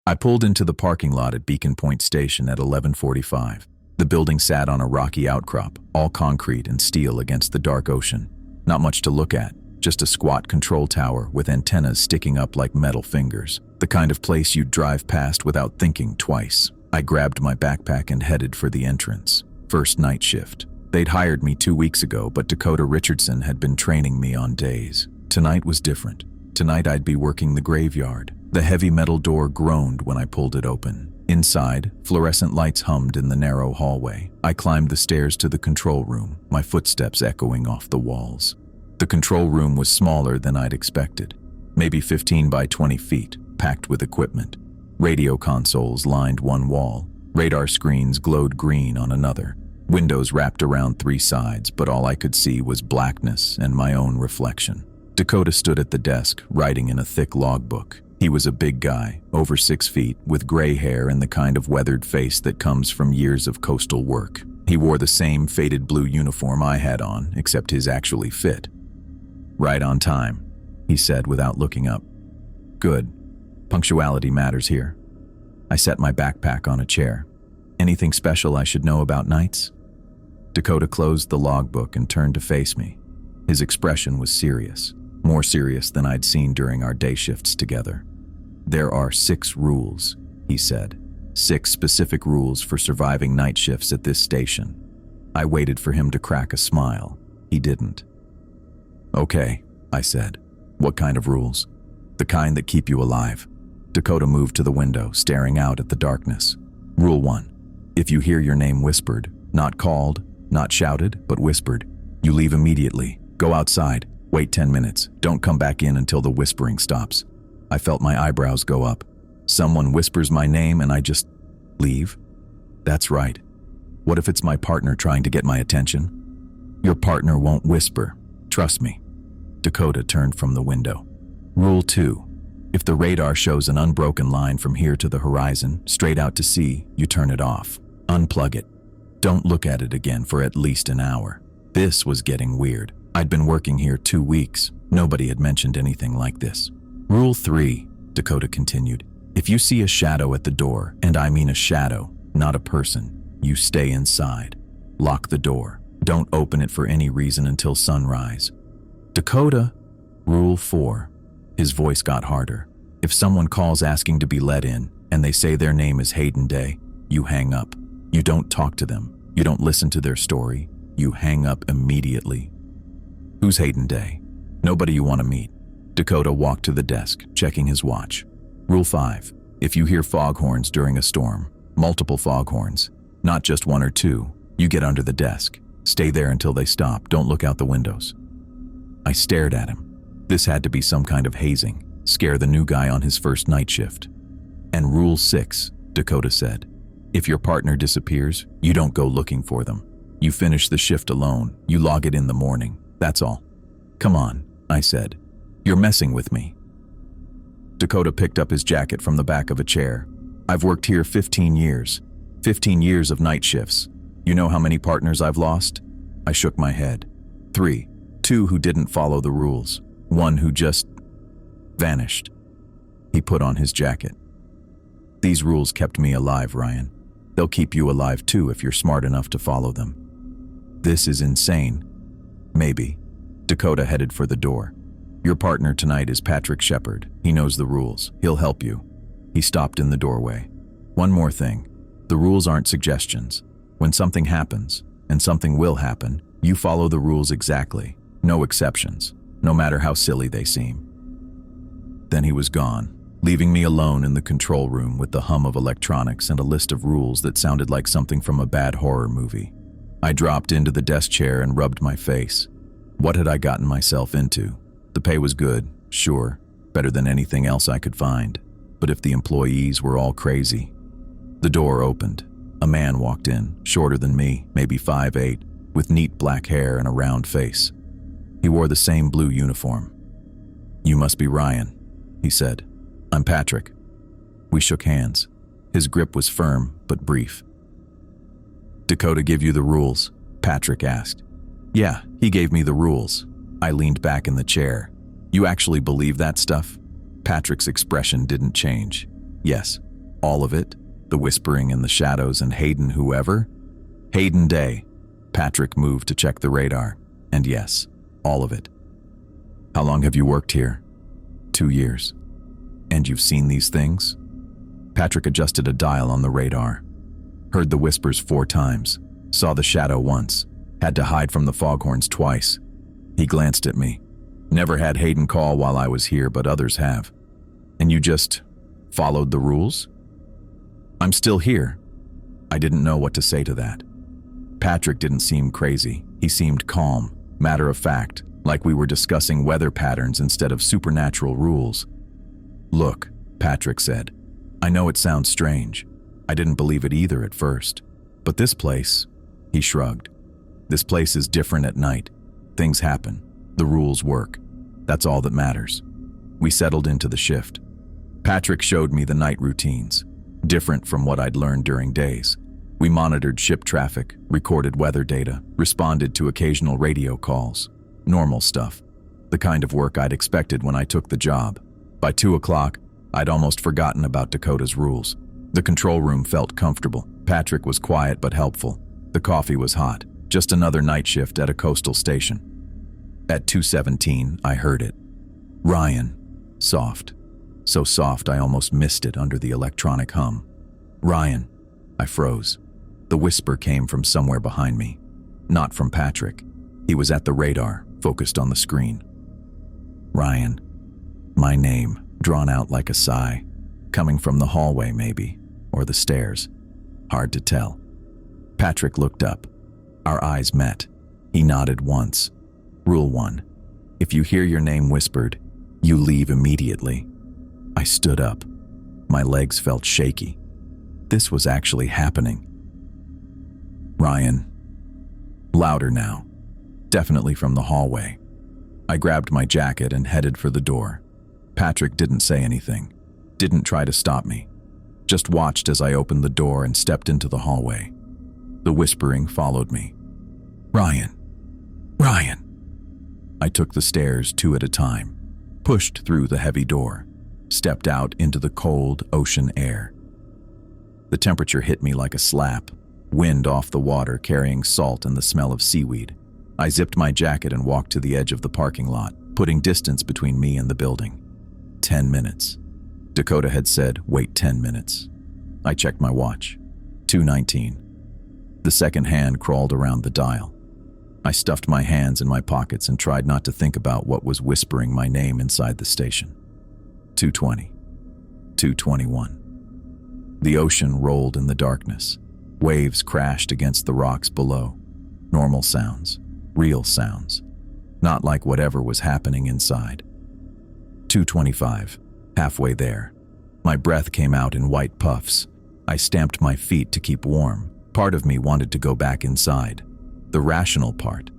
I pulled into the parking lot at Beacon Point Station at 11:45. The building sat on a rocky outcrop, all concrete and steel against the dark ocean. Not much to look at, just a squat control tower with antennas sticking up like metal fingers. The kind of place you'd drive past without thinking twice. I grabbed my backpack and headed for the entrance. First night shift. They'd hired me 2 weeks ago, but Dakota Richardson had been training me on days. Tonight was different. Tonight I'd be working the graveyard. The heavy metal door groaned when I pulled it open. Inside, fluorescent lights hummed in the narrow hallway. I climbed the stairs to the control room, my footsteps echoing off the walls. The control room was smaller than I'd expected. Maybe 15 by 20 feet, packed with equipment. Radio consoles lined one wall. Radar screens glowed green on another. Windows wrapped around 3 sides, but all I could see was blackness and my own reflection. Dakota stood at the desk, writing in a thick logbook. He was a big guy, over 6 feet, with gray hair and the kind of weathered face that comes from years of coastal work. He wore the same faded blue uniform I had on, except his actually fit. "Right on time," he said without looking up. "Good. Punctuality matters here." I set my backpack on a chair. "Anything special I should know about nights?" Dakota closed the logbook and turned to face me. His expression was serious, more serious than I'd seen during our day shifts together. "There are 6 rules," he said. 6 specific rules for surviving night shifts at this station. I waited for him to crack a smile. He didn't. "Okay," I said. "What kind of rules?" "The kind that keep you alive." Dakota moved to the window, staring out at the darkness. "Rule 1. If you hear your name whispered, not called, not shouted, but whispered, you leave immediately. Go outside. Wait 10 minutes. Don't come back in until the whispering stops." I felt my eyebrows go up. Someone whispers my name and I just leave? That's right. What if it's my partner trying to get my attention? "Your partner won't whisper. Trust me." Dakota turned from the window. Rule 2. If the radar shows an unbroken line from here to the horizon, straight out to sea, you turn it off. Unplug it. Don't look at it again for at least an hour. This was getting weird. I'd been working here 2 weeks. Nobody had mentioned anything like this. Rule 3, Dakota continued. If you see a shadow at the door, and I mean a shadow, not a person, you stay inside. Lock the door. Don't open it for any reason until sunrise. Dakota. Rule 4. His voice got harder. If someone calls asking to be let in, and they say their name is Hayden Day, you hang up. You don't talk to them. You don't listen to their story. You hang up immediately. Who's Hayden Day? Nobody you want to meet. Dakota walked to the desk, checking his watch. Rule 5. If you hear foghorns during a storm, multiple foghorns, not just 1 or 2, you get under the desk. Stay there until they stop. Don't look out the windows. I stared at him. This had to be some kind of hazing, scare the new guy on his first night shift. And Rule 6, Dakota said. If your partner disappears, you don't go looking for them. You finish the shift alone. You log it in the morning. That's all. Come on, I said. You're messing with me. Dakota picked up his jacket from the back of a chair. I've worked here 15 years. 15 years of night shifts. You know how many partners I've lost? I shook my head. 3. 2 who didn't follow the rules. 1 who just vanished. He put on his jacket. These rules kept me alive, Ryan. They'll keep you alive too if you're smart enough to follow them. This is insane. Maybe. Dakota headed for the door. Your partner tonight is Patrick Shepard. He knows the rules. He'll help you. He stopped in the doorway. One more thing. The rules aren't suggestions. When something happens, and something will happen, you follow the rules exactly. No exceptions, no matter how silly they seem. Then he was gone, leaving me alone in the control room with the hum of electronics and a list of rules that sounded like something from a bad horror movie. I dropped into the desk chair and rubbed my face. What had I gotten myself into? The pay was good, sure, better than anything else I could find. But if the employees were all crazy... The door opened. A man walked in, shorter than me, maybe 5'8", with neat black hair and a round face. He wore the same blue uniform. You must be Ryan, he said. I'm Patrick. We shook hands. His grip was firm, but brief. Dakota give you the rules? Patrick asked. Yeah, he gave me the rules. I leaned back in the chair. You actually believe that stuff? Patrick's expression didn't change. Yes, All of it? The whispering in the shadows and Hayden whoever? Hayden Day. Patrick moved to check the radar. And yes, all of it. How long have you worked here? 2 years. And you've seen these things? Patrick adjusted a dial on the radar. Heard the whispers 4 times. Saw the shadow once. Had to hide from the foghorns twice. He glanced at me. Never had Hayden call while I was here, but others have. And you just followed the rules? I'm still here. I didn't know what to say to that. Patrick didn't seem crazy. He seemed calm, matter of fact, like we were discussing weather patterns instead of supernatural rules. Look, Patrick said, I know it sounds strange. I didn't believe it either at first. But this place, he shrugged. This place is different at night. Things happen. The rules work. That's all that matters. We settled into the shift. Patrick showed me the night routines, different from what I'd learned during days. We monitored ship traffic, recorded weather data, responded to occasional radio calls. Normal stuff. The kind of work I'd expected when I took the job. By 2 o'clock, I'd almost forgotten about Dakota's rules. The control room felt comfortable. Patrick was quiet but helpful. The coffee was hot. Just another night shift at a coastal station. At 2:17, I heard it. Ryan. Soft. So soft I almost missed it under the electronic hum. Ryan. I froze. The whisper came from somewhere behind me. Not from Patrick. He was at the radar, focused on the screen. Ryan. My name, drawn out like a sigh. Coming from the hallway, maybe. Or the stairs. Hard to tell. Patrick looked up. Our eyes met. He nodded once. Rule 1. If you hear your name whispered, you leave immediately. I stood up. My legs felt shaky. This was actually happening. Ryan. Louder now. Definitely from the hallway. I grabbed my jacket and headed for the door. Patrick didn't say anything. Didn't try to stop me. Just watched as I opened the door and stepped into the hallway. The whispering followed me. Ryan. Ryan. I took the stairs 2 at a time, pushed through the heavy door, stepped out into the cold ocean air. The temperature hit me like a slap, wind off the water carrying salt and the smell of seaweed. I zipped my jacket and walked to the edge of the parking lot, putting distance between me and the building. 10 minutes. Dakota had said, wait 10 minutes. I checked my watch. 2:19. The second hand crawled around the dial. I stuffed my hands in my pockets and tried not to think about what was whispering my name inside the station. 2:20. 2:21. The ocean rolled in the darkness. Waves crashed against the rocks below. Normal sounds. Real sounds. Not like whatever was happening inside. 2:25. Halfway there. My breath came out in white puffs. I stamped my feet to keep warm. Part of me wanted to go back inside. The rational part.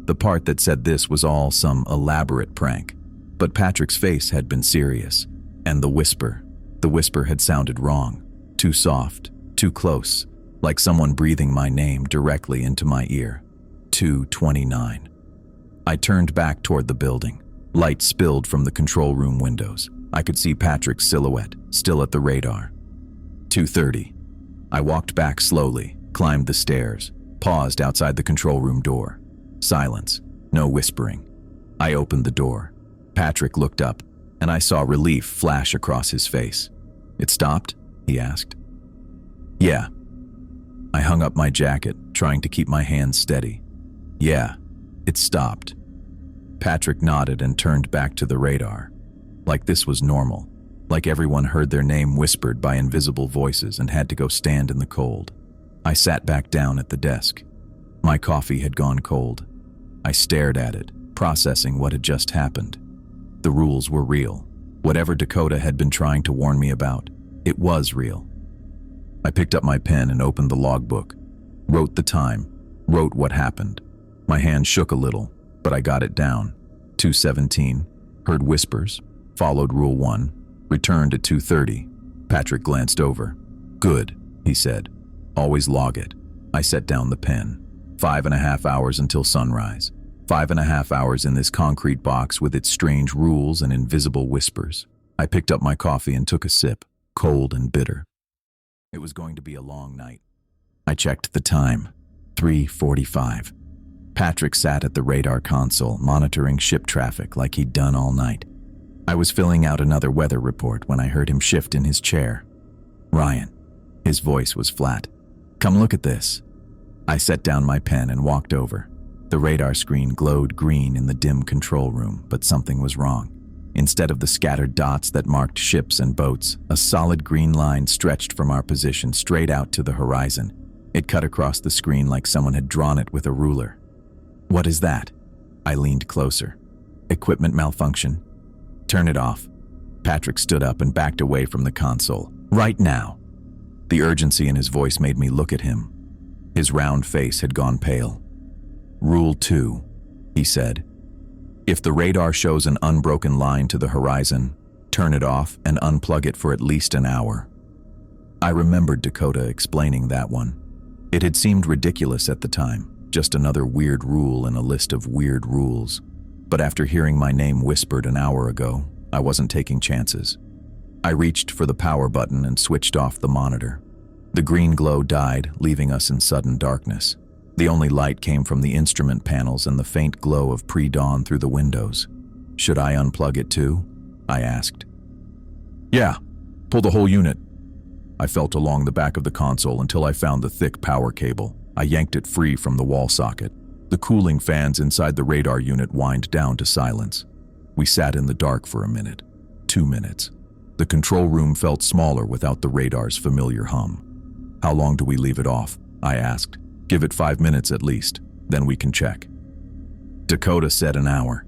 The part that said this was all some elaborate prank. But Patrick's face had been serious. And the whisper had sounded wrong. Too soft, too close, like someone breathing my name directly into my ear. 2:29. I turned back toward the building. Light spilled from the control room windows. I could see Patrick's silhouette, still at the radar. 2:30. I walked back slowly, climbed the stairs, paused outside the control room door. Silence, no whispering. I opened the door. Patrick looked up, and I saw relief flash across his face. It stopped? He asked. Yeah. I hung up my jacket, trying to keep my hands steady. Yeah, it stopped. Patrick nodded and turned back to the radar. Like this was normal. Like everyone heard their name whispered by invisible voices and had to go stand in the cold. I sat back down at the desk. My coffee had gone cold. I stared at it, processing what had just happened. The rules were real. Whatever Dakota had been trying to warn me about, it was real. I picked up my pen and opened the logbook. Wrote the time, wrote what happened. My hand shook a little, but I got it down. 2:17, heard whispers, followed Rule 1, returned at 2:30. Patrick glanced over. Good, he said. Always log it. I set down the pen. 5.5 hours until sunrise. 5.5 hours in this concrete box with its strange rules and invisible whispers. I picked up my coffee and took a sip, cold and bitter. It was going to be a long night. I checked the time. 3:45. Patrick sat at the radar console, monitoring ship traffic like he'd done all night. I was filling out another weather report when I heard him shift in his chair. "Ryan." His voice was flat. "Come look at this." I set down my pen and walked over. The radar screen glowed green in the dim control room, but something was wrong. Instead of the scattered dots that marked ships and boats, a solid green line stretched from our position straight out to the horizon. It cut across the screen like someone had drawn it with a ruler. "What is that?" I leaned closer. "Equipment malfunction." "Turn it off." Patrick stood up and backed away from the console. "Right now." The urgency in his voice made me look at him. His round face had gone pale. "Rule 2, he said. "If the radar shows an unbroken line to the horizon, turn it off and unplug it for at least an hour." I remembered Dakota explaining that one. It had seemed ridiculous at the time, just another weird rule in a list of weird rules. But after hearing my name whispered an hour ago, I wasn't taking chances. I reached for the power button and switched off the monitor. The green glow died, leaving us in sudden darkness. The only light came from the instrument panels and the faint glow of pre-dawn through the windows. "Should I unplug it too?" I asked. "Yeah, pull the whole unit." I felt along the back of the console until I found the thick power cable. I yanked it free from the wall socket. The cooling fans inside the radar unit whined down to silence. We sat in the dark for a minute, 2 minutes. The control room felt smaller without the radar's familiar hum. "How long do we leave it off?" I asked. "Give it 5 minutes at least, then we can check." Dakota said an hour.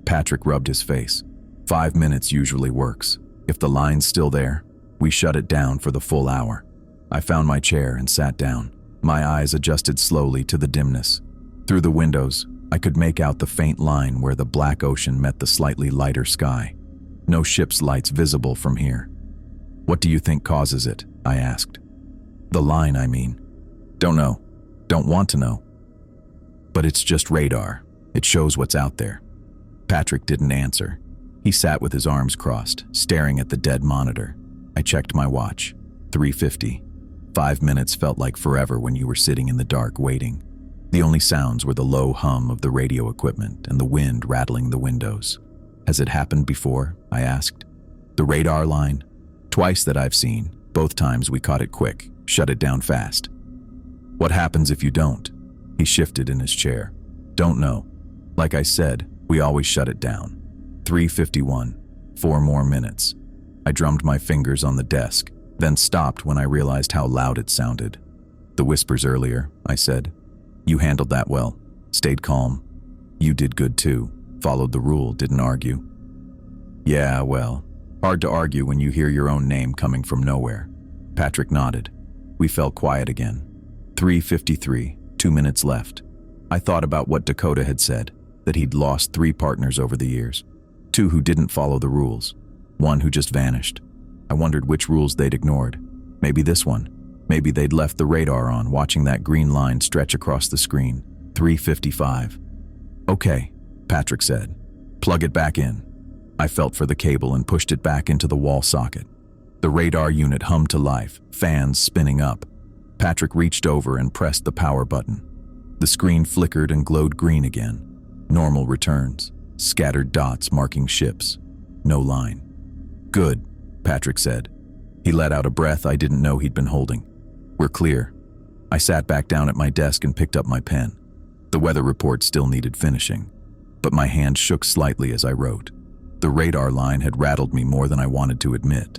Patrick rubbed his face. 5 minutes usually works. If the line's still there, we shut it down for the full hour. I found my chair and sat down. My eyes adjusted slowly to the dimness. Through the windows, I could make out the faint line where the black ocean met the slightly lighter sky. No ship's lights visible from here. "What do you think causes it?" I asked. "The line, I mean." "Don't know. Don't want to know." "But it's just radar. It shows what's out there." Patrick didn't answer. He sat with his arms crossed, staring at the dead monitor. I checked my watch. 3:50. 5 minutes felt like forever when you were sitting in the dark waiting. The only sounds were the low hum of the radio equipment and the wind rattling the windows. "Has it happened before?" I asked. "The radar line?" "Twice that I've seen. Both times we caught it quick, shut it down fast." "What happens if you don't?" He shifted in his chair. "Don't know. Like I said, we always shut it down." 3:51. 4 more minutes. I drummed my fingers on the desk, then stopped when I realized how loud it sounded. "The whispers earlier," I said. "You handled that well. Stayed calm. You did good too. Followed the rule, didn't argue." "Yeah, well, hard to argue when you hear your own name coming from nowhere." Patrick nodded. We fell quiet again. 3:53, 2 minutes left. I thought about what Dakota had said, that he'd lost 3 partners over the years. 2 who didn't follow the rules. 1 who just vanished. I wondered which rules they'd ignored. Maybe this one. Maybe they'd left the radar on, watching that green line stretch across the screen. 3:55. "Okay," Patrick said. "Plug it back in." I felt for the cable and pushed it back into the wall socket. The radar unit hummed to life, fans spinning up. Patrick reached over and pressed the power button. The screen flickered and glowed green again. Normal returns, scattered dots marking ships. No line. "Good," Patrick said. He let out a breath I didn't know he'd been holding. "We're clear." I sat back down at my desk and picked up my pen. The weather report still needed finishing, but my hand shook slightly as I wrote. The radar line had rattled me more than I wanted to admit.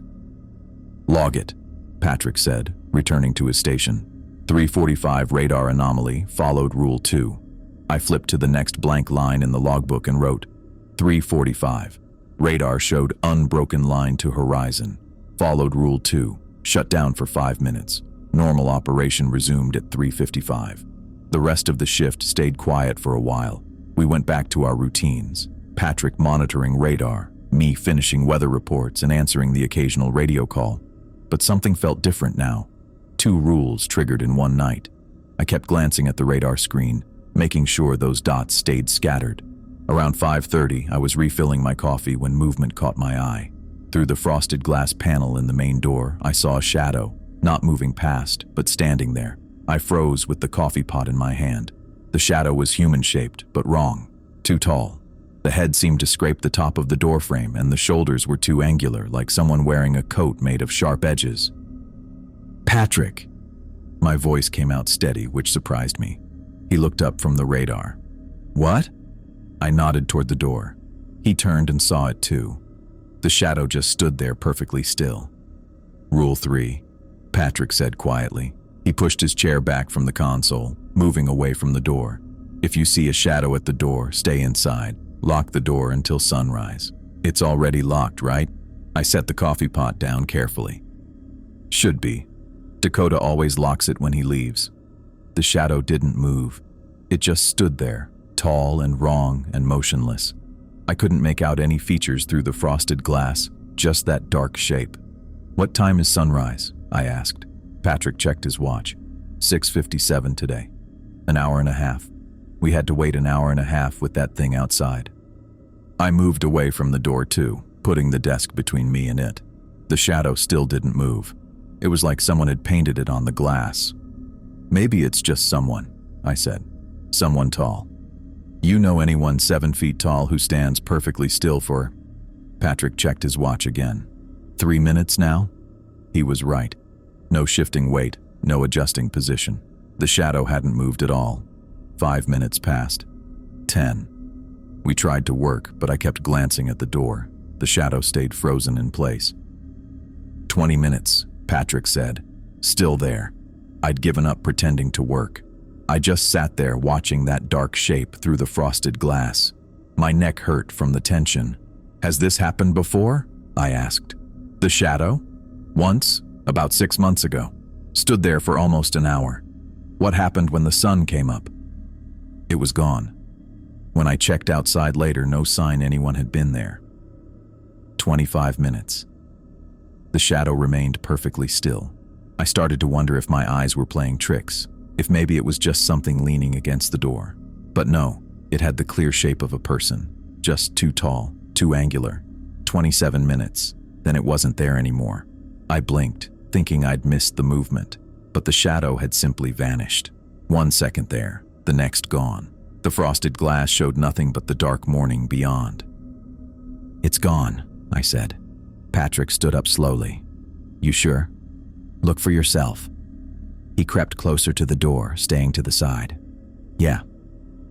"Log it," Patrick said, returning to his station. 3:45 radar anomaly, followed rule 2. I flipped to the next blank line in the logbook and wrote, 3:45. Radar showed unbroken line to horizon. Followed rule 2. Shut down for 5 minutes. Normal operation resumed at 3:55. The rest of the shift stayed quiet for a while. We went back to our routines. Patrick monitoring radar, me finishing weather reports and answering the occasional radio call. But something felt different now. 2 rules triggered in one night. I kept glancing at the radar screen, making sure those dots stayed scattered. Around 5:30, I was refilling my coffee when movement caught my eye. Through the frosted glass panel in the main door, I saw a shadow, not moving past, but standing there. I froze with the coffee pot in my hand. The shadow was human-shaped, but wrong. Too tall. The head seemed to scrape the top of the doorframe, and the shoulders were too angular, like someone wearing a coat made of sharp edges. "Patrick!" My voice came out steady, which surprised me. He looked up from the radar. "What?" I nodded toward the door. He turned and saw it too. The shadow just stood there perfectly still. "Rule 3, Patrick said quietly. He pushed his chair back from the console, moving away from the door. "If you see a shadow at the door, stay inside. Lock the door until sunrise." "It's already locked, right?" I set the coffee pot down carefully. "Should be. Dakota always locks it when he leaves." The shadow didn't move. It just stood there, tall and wrong and motionless. I couldn't make out any features through the frosted glass, just that dark shape. "What time is sunrise?" I asked. Patrick checked his watch. 6:57 today. An hour and a half. We had to wait an hour and a half with that thing outside. I moved away from the door too, putting the desk between me and it. The shadow still didn't move. It was like someone had painted it on the glass. "Maybe it's just someone," I said. "Someone tall." "You know anyone 7 feet tall who stands perfectly still for—" Patrick checked his watch again. 3 minutes now? He was right. No shifting weight, no adjusting position. The shadow hadn't moved at all. 5 minutes passed. 10. We tried to work, but I kept glancing at the door. The shadow stayed frozen in place. 20 minutes, Patrick said. Still there. I'd given up pretending to work. I just sat there watching that dark shape through the frosted glass. My neck hurt from the tension. "Has this happened before?" I asked. "The shadow?" "Once, about 6 months ago. Stood there for almost an hour." "What happened when the sun came up?" "It was gone. When I checked outside later, no sign anyone had been there." 25 minutes. The shadow remained perfectly still. I started to wonder if my eyes were playing tricks, if maybe it was just something leaning against the door. But no, it had the clear shape of a person, just too tall, too angular. 27 minutes, then it wasn't there anymore. I blinked, thinking I'd missed the movement, but the shadow had simply vanished. 1 second there, the next gone. The frosted glass showed nothing but the dark morning beyond. "It's gone," I said. Patrick stood up slowly. "You sure? Look for yourself." He crept closer to the door, staying to the side. "Yeah,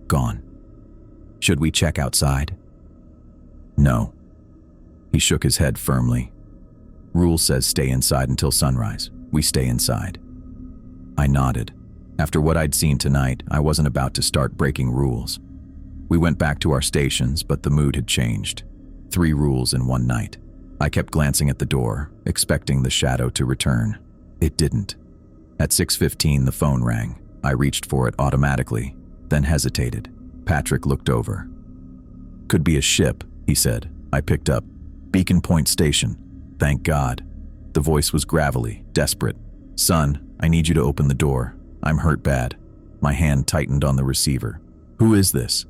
gone." "Should we check outside?" "No." He shook his head firmly. "Rule says stay inside until sunrise. We stay inside." I nodded. After what I'd seen tonight, I wasn't about to start breaking rules. We went back to our stations, but the mood had changed. 3 rules in one night. I kept glancing at the door, expecting the shadow to return. It didn't. At 6:15, the phone rang. I reached for it automatically, then hesitated. Patrick looked over. "Could be a ship," he said. I picked up. "Beacon Point Station." "Thank God." The voice was gravelly, desperate. "Son, I need you to open the door. I'm hurt bad." My hand tightened on the receiver. "Who is this?"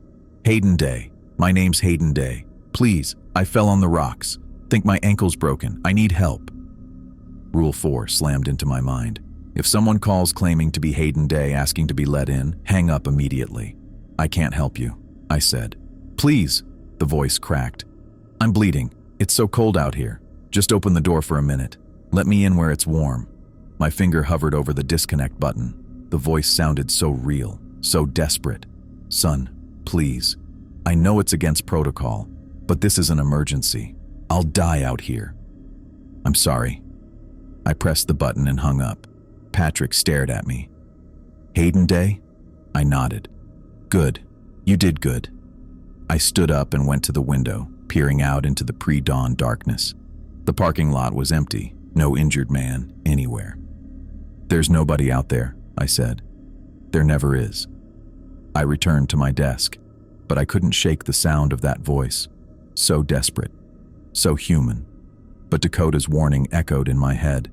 "Hayden Day. My name's Hayden Day. Please, I fell on the rocks. Think my ankle's broken. I need help." Rule 4 slammed into my mind. If someone calls claiming to be Hayden Day asking to be let in, hang up immediately. "I can't help you," I said. "Please," the voice cracked. "I'm bleeding. It's so cold out here. Just open the door for a minute. Let me in where it's warm." My finger hovered over the disconnect button. The voice sounded so real, so desperate. "Son, please. I know it's against protocol, but this is an emergency. I'll die out here." "I'm sorry." I pressed the button and hung up. Patrick stared at me. "Hayden Day?" I nodded. "Good. You did good." I stood up and went to the window, peering out into the pre-dawn darkness. The parking lot was empty, no injured man anywhere. "There's nobody out there," I said. "There never is." I returned to my desk, but I couldn't shake the sound of that voice. So desperate, so human. But Dakota's warning echoed in my head.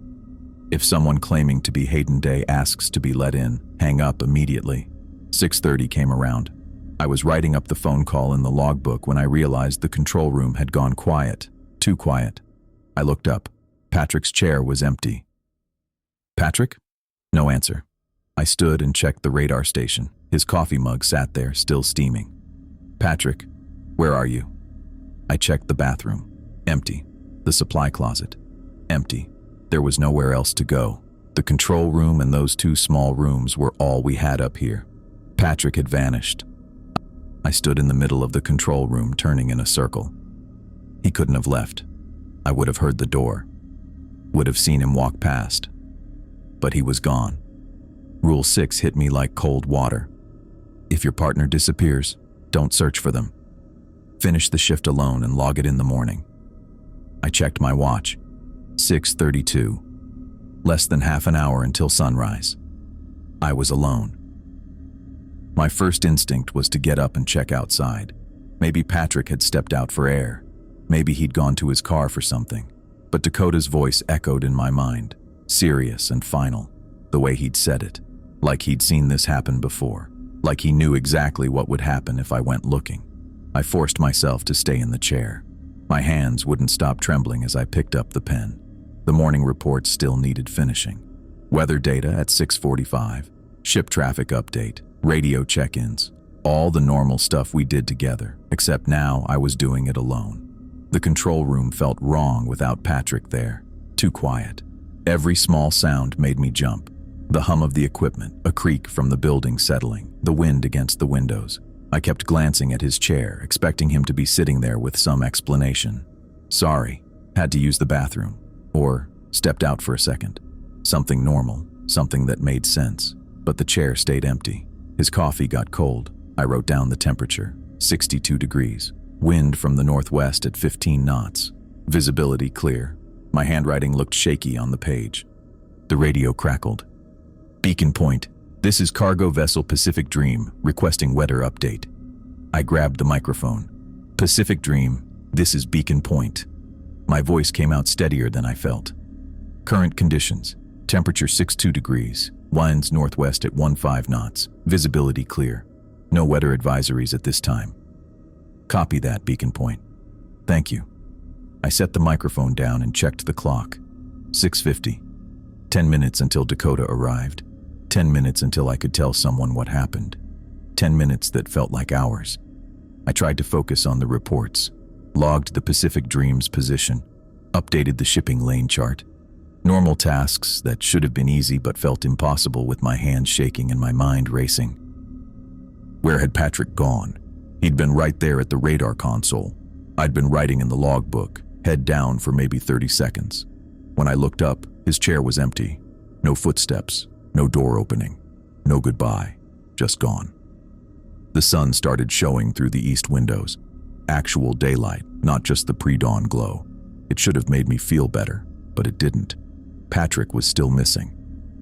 If someone claiming to be Hayden Day asks to be let in, hang up immediately. 6:30 came around. I was writing up the phone call in the logbook when I realized the control room had gone quiet, too quiet. I looked up. Patrick's chair was empty. Patrick? No answer. I stood and checked the radar station. His coffee mug sat there, still steaming. Patrick, where are you? I checked the bathroom. Empty. The supply closet. Empty. There was nowhere else to go. The control room and those two small rooms were all we had up here. Patrick had vanished. I stood in the middle of the control room, turning in a circle. He couldn't have left. I would have heard the door. Would have seen him walk past. But he was gone. Rule 6 hit me like cold water. If your partner disappears, don't search for them. Finish the shift alone and log it in the morning. I checked my watch. 6:32. Less than half an hour until sunrise. I was alone. My first instinct was to get up and check outside. Maybe Patrick had stepped out for air. Maybe he'd gone to his car for something. But Dakota's voice echoed in my mind, serious and final, the way he'd said it, like he'd seen this happen before, like he knew exactly what would happen if I went looking. I forced myself to stay in the chair. My hands wouldn't stop trembling as I picked up the pen. The morning reports still needed finishing. Weather data at 6:45, ship traffic update, radio check-ins, all the normal stuff we did together, except now I was doing it alone. The control room felt wrong without Patrick there, too quiet. Every small sound made me jump. The hum of the equipment, a creak from the building settling, the wind against the windows. I kept glancing at his chair, expecting him to be sitting there with some explanation. Sorry, had to use the bathroom. Or stepped out for a second. Something normal, something that made sense. But the chair stayed empty. His coffee got cold. I wrote down the temperature, 62 degrees. Wind from the northwest at 15 knots. Visibility clear. My handwriting looked shaky on the page. The radio crackled. Beacon Point, this is cargo vessel Pacific Dream, requesting weather update. I grabbed the microphone. Pacific Dream, this is Beacon Point. My voice came out steadier than I felt. Current conditions, temperature 62 degrees, winds northwest at 15 knots, visibility clear. No weather advisories at this time. Copy that, Beacon Point. Thank you. I set the microphone down and checked the clock. 6:50. 10 minutes until Dakota arrived. 10 minutes until I could tell someone what happened. 10 minutes that felt like hours. I tried to focus on the reports, logged the Pacific Dream's position, updated the shipping lane chart. Normal tasks that should have been easy but felt impossible with my hands shaking and my mind racing. Where had Patrick gone? He'd been right there at the radar console. I'd been writing in the logbook, head down for maybe 30 seconds. When I looked up, his chair was empty. No footsteps, no door opening, no goodbye, just gone. The sun started showing through the east windows. Actual daylight, not just the pre-dawn glow. It should have made me feel better, but it didn't. Patrick was still missing.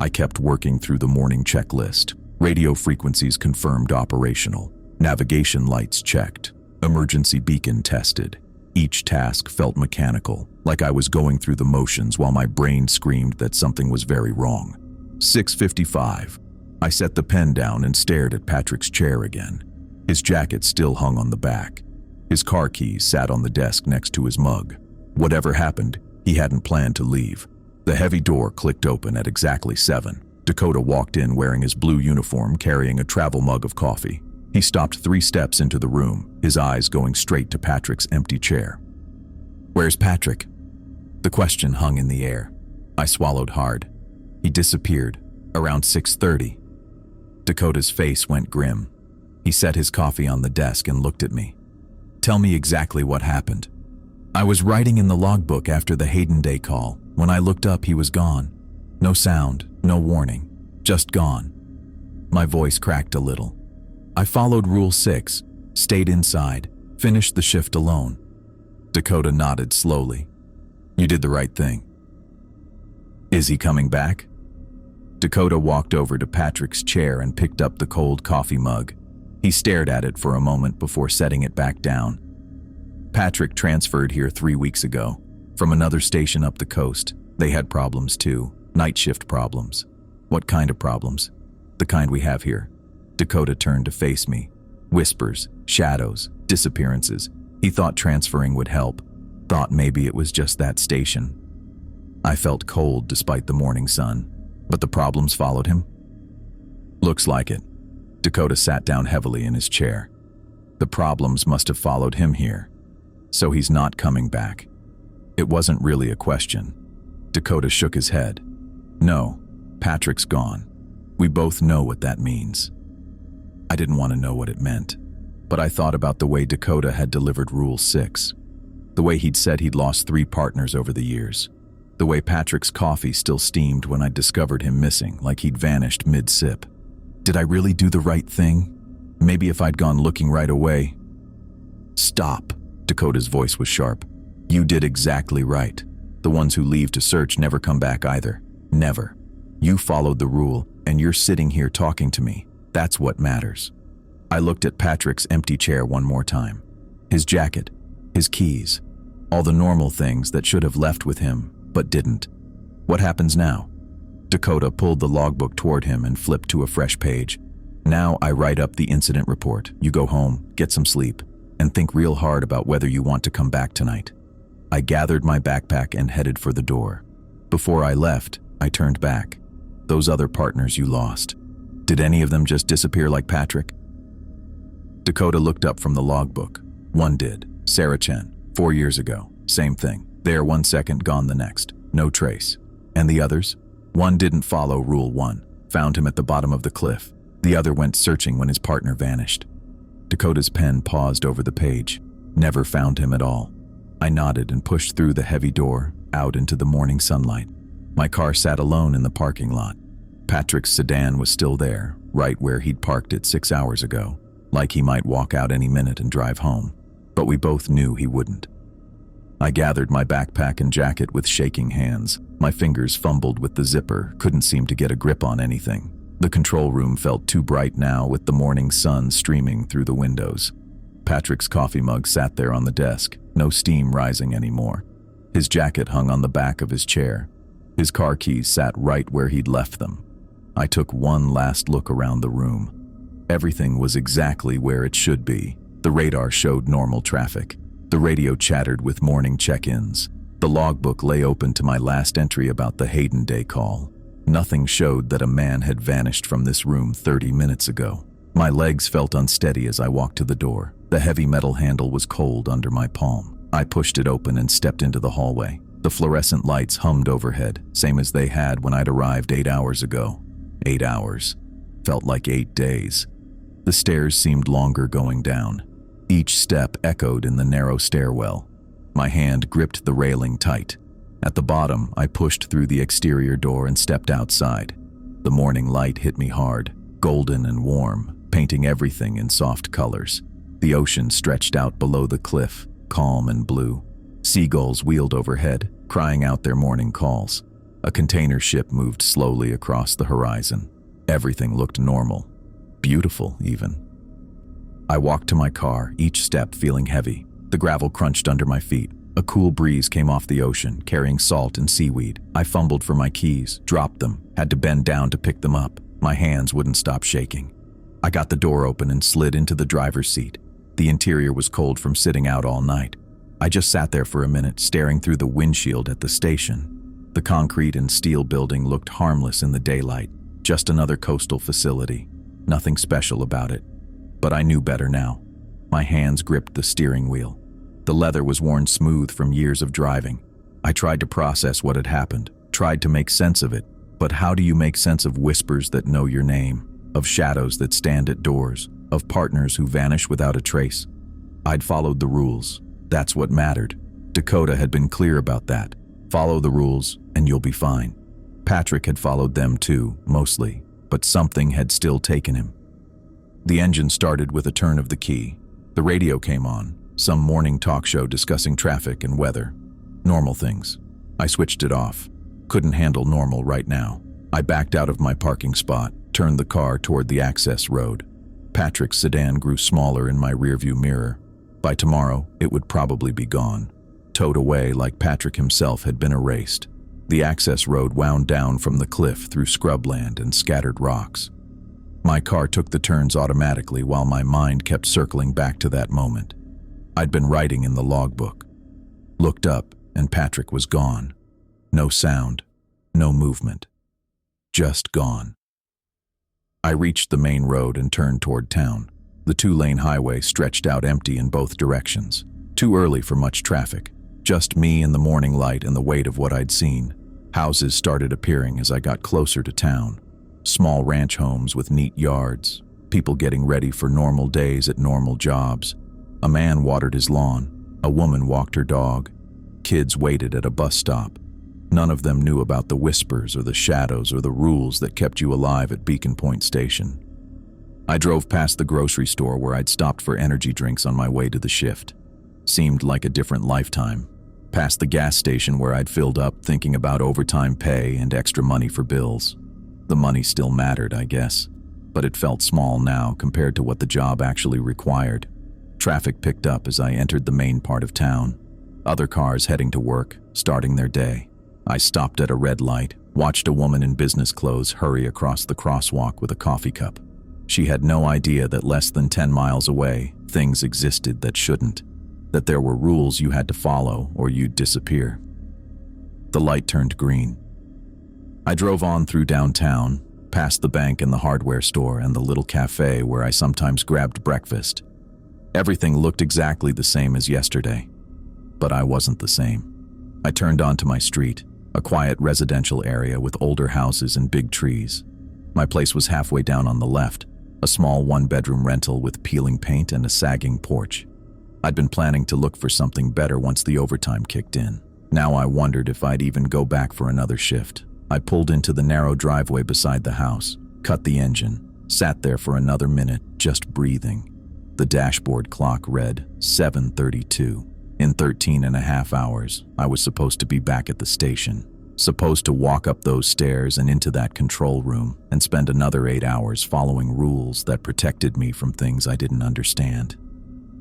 I kept working through the morning checklist. Radio frequencies confirmed operational. Navigation lights checked. Emergency beacon tested. Each task felt mechanical, like I was going through the motions while my brain screamed that something was very wrong. 6:55. I set the pen down and stared at Patrick's chair again. His jacket still hung on the back. His car keys sat on the desk next to his mug. Whatever happened, he hadn't planned to leave. The heavy door clicked open at exactly 7. Dakota walked in wearing his blue uniform, carrying a travel mug of coffee. He stopped 3 steps into the room, his eyes going straight to Patrick's empty chair. "Where's Patrick?" The question hung in the air. I swallowed hard. He disappeared, around 6:30. Dakota's face went grim. He set his coffee on the desk and looked at me. "Tell me exactly what happened." "I was writing in the logbook after the Hayden Day call. When I looked up, he was gone. No sound, no warning, just gone." My voice cracked a little. "I followed Rule 6, stayed inside, finished the shift alone." Dakota nodded slowly. "You did the right thing." "Is he coming back?" Dakota walked over to Patrick's chair and picked up the cold coffee mug. He stared at it for a moment before setting it back down. "Patrick transferred here 3 weeks ago, from another station up the coast. They had problems too, night shift problems." "What kind of problems?" "The kind we have here." Dakota turned to face me. Whispers, shadows, disappearances. He thought transferring would help. Thought maybe it was just that station. I felt cold despite the morning sun. But the problems followed him? Looks like it. Dakota sat down heavily in his chair. The problems must have followed him here. So he's not coming back. It wasn't really a question. Dakota shook his head. No, Patrick's gone. We both know what that means. I didn't want to know what it meant, but I thought about the way Dakota had delivered Rule 6. The way he'd said he'd lost 3 partners over the years. The way Patrick's coffee still steamed when I discovered him missing, like he'd vanished mid-sip. Did I really do the right thing? Maybe if I'd gone looking right away. Stop, Dakota's voice was sharp. You did exactly right. The ones who leave to search never come back either. Never. You followed the rule, and you're sitting here talking to me. That's what matters. I looked at Patrick's empty chair one more time. His jacket, his keys, all the normal things that should have left with him, but didn't. What happens now? Dakota pulled the logbook toward him and flipped to a fresh page. Now I write up the incident report. You go home, get some sleep, and think real hard about whether you want to come back tonight. I gathered my backpack and headed for the door. Before I left, I turned back. Those other partners you lost. Did any of them just disappear like Patrick? Dakota looked up from the logbook. One did. Sarah Chen, 4 years ago. Same thing. There 1 second, gone the next. No trace. And the others? One didn't follow Rule 1. Found him at the bottom of the cliff. The other went searching when his partner vanished. Dakota's pen paused over the page. Never found him at all. I nodded and pushed through the heavy door, out into the morning sunlight. My car sat alone in the parking lot. Patrick's sedan was still there, right where he'd parked it 6 hours ago, like he might walk out any minute and drive home. But we both knew he wouldn't. I gathered my backpack and jacket with shaking hands. My fingers fumbled with the zipper, couldn't seem to get a grip on anything. The control room felt too bright now with the morning sun streaming through the windows. Patrick's coffee mug sat there on the desk, no steam rising anymore. His jacket hung on the back of his chair. His car keys sat right where he'd left them. I took one last look around the room. Everything was exactly where it should be. The radar showed normal traffic. The radio chattered with morning check-ins. The logbook lay open to my last entry about the Hayden Day call. Nothing showed that a man had vanished from this room 30 minutes ago. My legs felt unsteady as I walked to the door. The heavy metal handle was cold under my palm. I pushed it open and stepped into the hallway. The fluorescent lights hummed overhead, same as they had when I'd arrived 8 hours ago. 8 hours. Felt like 8 days. The stairs seemed longer going down. Each step echoed in the narrow stairwell. My hand gripped the railing tight. At the bottom, I pushed through the exterior door and stepped outside. The morning light hit me hard, golden and warm, painting everything in soft colors. The ocean stretched out below the cliff, calm and blue. Seagulls wheeled overhead, crying out their morning calls. A container ship moved slowly across the horizon. Everything looked normal. Beautiful, even. I walked to my car, each step feeling heavy. The gravel crunched under my feet. A cool breeze came off the ocean, carrying salt and seaweed. I fumbled for my keys, dropped them, had to bend down to pick them up. My hands wouldn't stop shaking. I got the door open and slid into the driver's seat. The interior was cold from sitting out all night. I just sat there for a minute, staring through the windshield at the station. The concrete and steel building looked harmless in the daylight, just another coastal facility. Nothing special about it. But I knew better now. My hands gripped the steering wheel. The leather was worn smooth from years of driving. I tried to process what had happened, tried to make sense of it. But how do you make sense of whispers that know your name, of shadows that stand at doors, of partners who vanish without a trace? I'd followed the rules. That's what mattered. Dakota had been clear about that. Follow the rules and you'll be fine. Patrick had followed them too, mostly, but something had still taken him. The engine started with a turn of the key. The radio came on, some morning talk show discussing traffic and weather. Normal things. I switched it off. Couldn't handle normal right now. I backed out of my parking spot, turned the car toward the access road. Patrick's sedan grew smaller in my rearview mirror. By tomorrow, it would probably be gone, towed away like Patrick himself had been erased. The access road wound down from the cliff through scrubland and scattered rocks. My car took the turns automatically while my mind kept circling back to that moment. I'd been writing in the logbook. Looked up, and Patrick was gone. No sound, no movement. Just gone. I reached the main road and turned toward town. The two-lane highway stretched out empty in both directions. Too early for much traffic. Just me and the morning light and the weight of what I'd seen. Houses started appearing as I got closer to town. Small ranch homes with neat yards. People getting ready for normal days at normal jobs. A man watered his lawn. A woman walked her dog. Kids waited at a bus stop. None of them knew about the whispers or the shadows or the rules that kept you alive at Beacon Point Station. I drove past the grocery store where I'd stopped for energy drinks on my way to the shift. Seemed like a different lifetime. Past the gas station where I'd filled up thinking about overtime pay and extra money for bills. The money still mattered, I guess, but it felt small now compared to what the job actually required. Traffic picked up as I entered the main part of town. Other cars heading to work, starting their day. I stopped at a red light, watched a woman in business clothes hurry across the crosswalk with a coffee cup. She had no idea that less than 10 miles away, things existed that shouldn't. That there were rules you had to follow or you'd disappear. The light turned green. I drove on through downtown, past the bank and the hardware store and the little cafe where I sometimes grabbed breakfast. Everything looked exactly the same as yesterday, but I wasn't the same. I turned onto my street, a quiet residential area with older houses and big trees. My place was halfway down on the left, a small one-bedroom rental with peeling paint and a sagging porch. I'd been planning to look for something better once the overtime kicked in. Now I wondered if I'd even go back for another shift. I pulled into the narrow driveway beside the house, cut the engine, sat there for another minute, just breathing. The dashboard clock read 7:32. In 13 and a half hours, I was supposed to be back at the station, supposed to walk up those stairs and into that control room and spend another 8 hours following rules that protected me from things I didn't understand.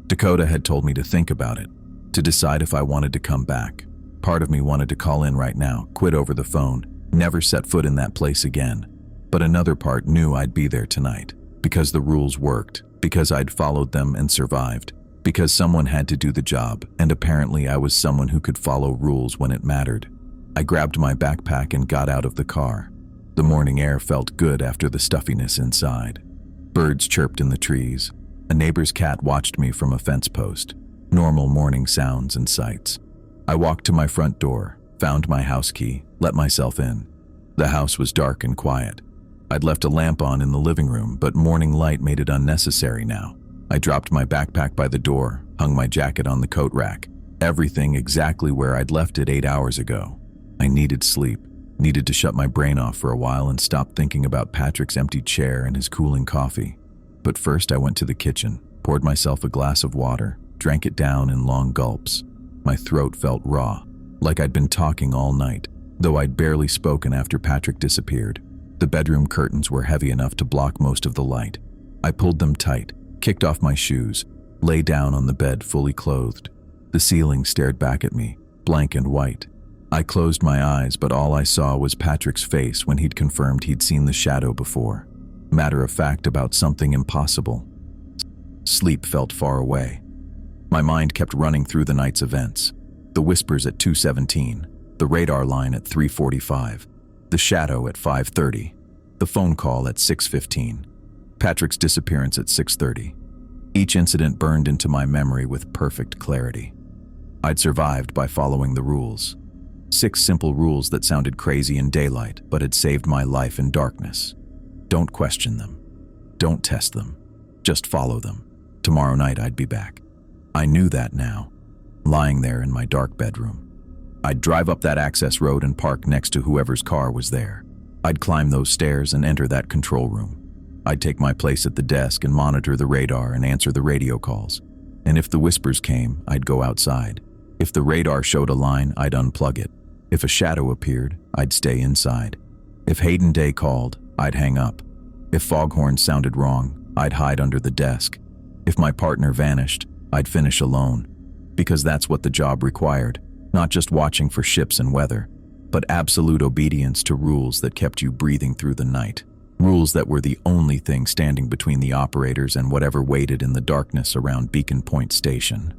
Dakota had told me to think about it, to decide if I wanted to come back. Part of me wanted to call in right now, quit over the phone, never set foot in that place again. But another part knew I'd be there tonight, because the rules worked, because I'd followed them and survived, because someone had to do the job, and apparently I was someone who could follow rules when it mattered. I grabbed my backpack and got out of the car. The morning air felt good after the stuffiness inside. Birds chirped in the trees. A neighbor's cat watched me from a fence post. Normal morning sounds and sights. I walked to my front door, found my house key, let myself in. The house was dark and quiet. I'd left a lamp on in the living room, but morning light made it unnecessary now. I dropped my backpack by the door, hung my jacket on the coat rack. Everything exactly where I'd left it 8 hours ago. I needed sleep, needed to shut my brain off for a while and stop thinking about Patrick's empty chair and his cooling coffee. But first I went to the kitchen, poured myself a glass of water, drank it down in long gulps. My throat felt raw, like I'd been talking all night, though I'd barely spoken after Patrick disappeared. The bedroom curtains were heavy enough to block most of the light. I pulled them tight, kicked off my shoes, lay down on the bed fully clothed. The ceiling stared back at me, blank and white. I closed my eyes, but all I saw was Patrick's face when he'd confirmed he'd seen the shadow before. Matter of fact about something impossible. Sleep felt far away. My mind kept running through the night's events. The whispers at 2:17, the radar line at 3:45, the shadow at 5:30, the phone call at 6:15, Patrick's disappearance at 6:30. Each incident burned into my memory with perfect clarity. I'd survived by following the rules. 6 simple rules that sounded crazy in daylight, but had saved my life in darkness. Don't question them. Don't test them. Just follow them. Tomorrow night I'd be back. I knew that now, lying there in my dark bedroom. I'd drive up that access road and park next to whoever's car was there. I'd climb those stairs and enter that control room. I'd take my place at the desk and monitor the radar and answer the radio calls. And if the whispers came, I'd go outside. If the radar showed a line, I'd unplug it. If a shadow appeared, I'd stay inside. If Hayden Day called, I'd hang up. If foghorn sounded wrong, I'd hide under the desk. If my partner vanished, I'd finish alone. Because that's what the job required, not just watching for ships and weather, but absolute obedience to rules that kept you breathing through the night. Rules that were the only thing standing between the operators and whatever waited in the darkness around Beacon Point Station.